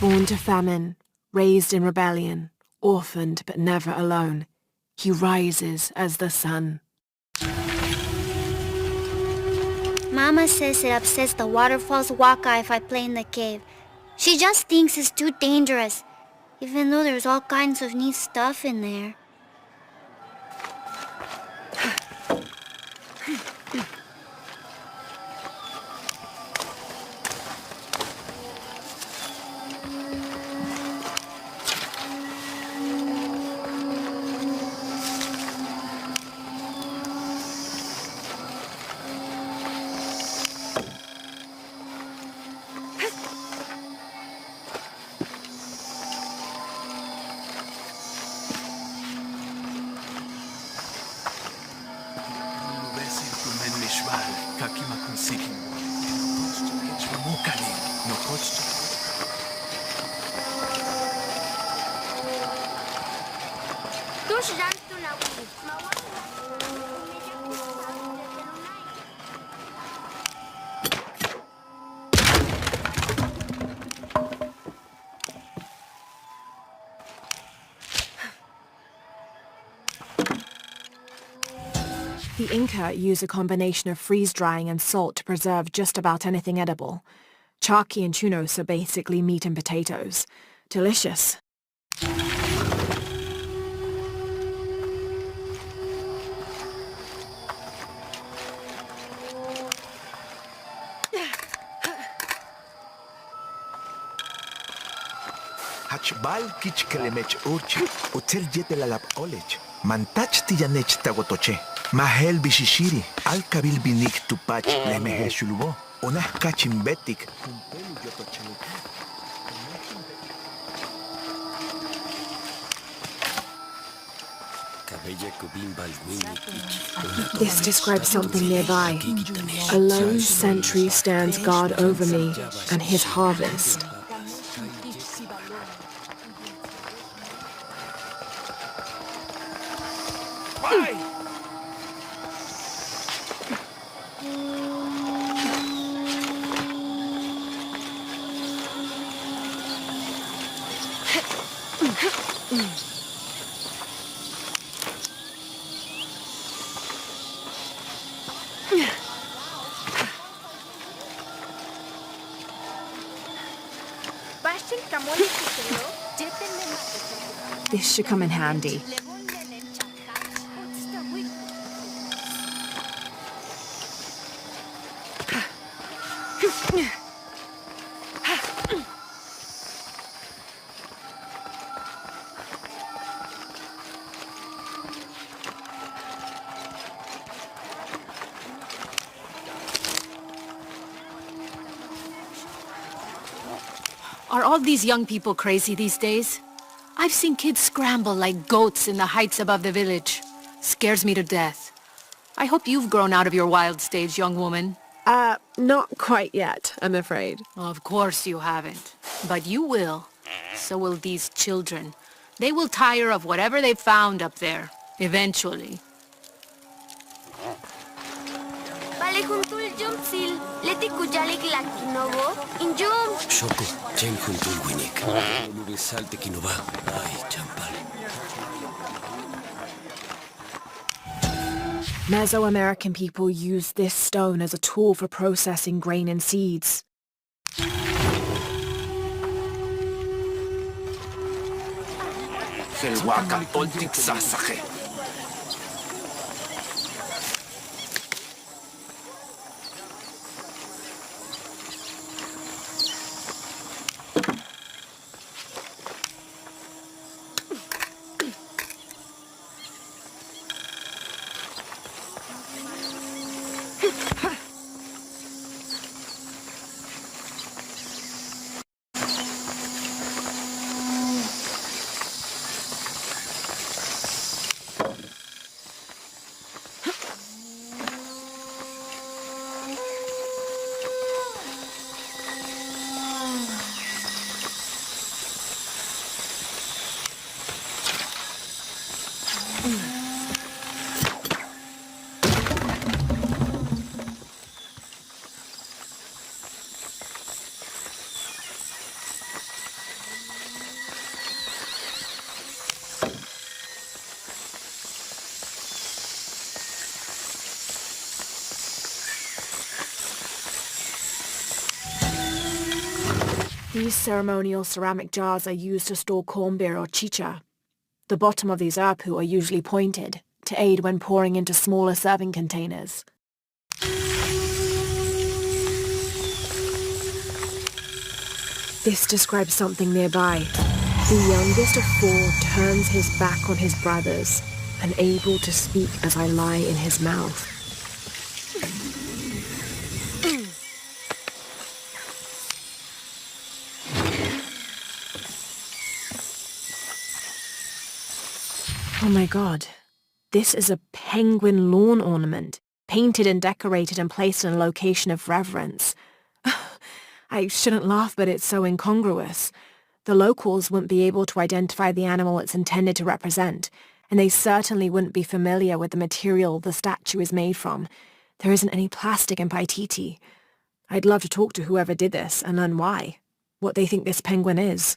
Born to famine, raised in rebellion, orphaned but never alone, he rises as the sun. Mama says it upsets the waterfall's waka if I play in the cave. She just thinks it's too dangerous, even though there's all kinds of neat stuff in there. The Inca used a combination of freeze-drying and salt to preserve just about anything edible. Charqui and chunos are basically meat and potatoes. Delicious. Hachbal kich kelemech urchi, utel yetelalap olech. Mantach tiyanech tagotoche. Mahel bishishiri, al kabil binik tupach lemehe shulubo. Onah kachimbetik. This describes something nearby. A lone sentry stands guard over me and his harvest. This should come in handy. Are all these young people crazy these days? I've seen kids scramble like goats in the heights above the village. Scares me to death. I hope you've grown out of your wild stage, young woman. Not quite yet, I'm afraid. Of course you haven't. But you will. So will these children. They will tire of whatever they found up there. Eventually. Vale juntul jumpsil. Leti kujalik lakinovo. Injum. Shoko, chen juntul winik. Lube salte kinova. Ay, champal. Mesoamerican people used this stone as a tool for processing grain and seeds. Selwaka toltik sasaje. These ceremonial ceramic jars are used to store corn beer or chicha. The bottom of these apu are usually pointed, to aid when pouring into smaller serving containers. This describes something nearby. The youngest of four turns his back on his brothers, unable to speak as I lie in his mouth. Oh my god. This is a penguin lawn ornament, painted and decorated and placed in a location of reverence. I shouldn't laugh, but it's so incongruous. The locals wouldn't be able to identify the animal it's intended to represent, and they certainly wouldn't be familiar with the material the statue is made from. There isn't any plastic in Paititi. I'd love to talk to whoever did this and learn why, what they think this penguin is.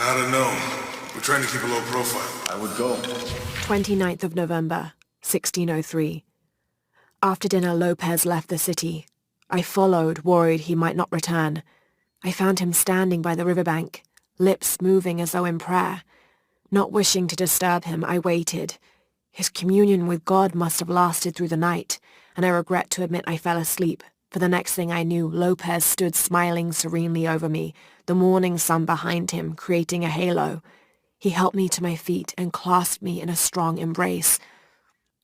I don't know. We're trying to keep a low profile. I would go. 29th of November, 1603. After dinner, Lopez left the city. I followed, worried he might not return. I found him standing by the riverbank, lips moving as though in prayer. Not wishing to disturb him, I waited. His communion with God must have lasted through the night, and I regret to admit I fell asleep, for the next thing I knew, Lopez stood smiling serenely over me, the morning sun behind him, creating a halo. He helped me to my feet and clasped me in a strong embrace.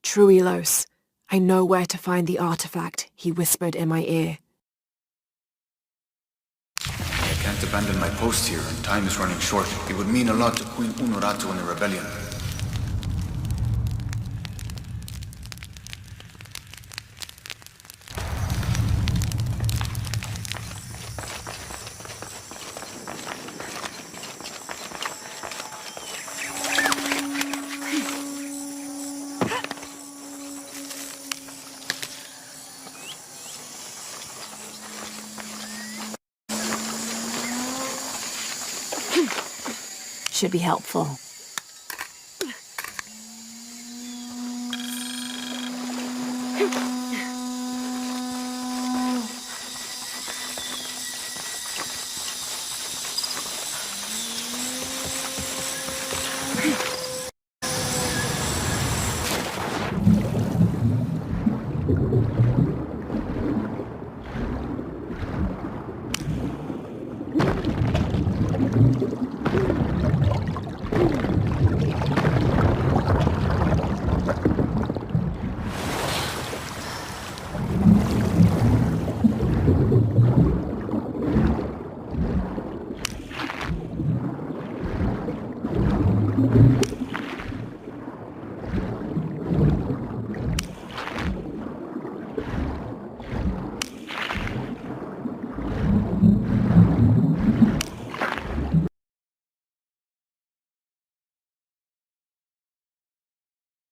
"True, Elos, I know where to find the artifact," he whispered in my ear. I can't abandon my post here, and time is running short. It would mean a lot to Queen Honorato and the rebellion. Should be helpful.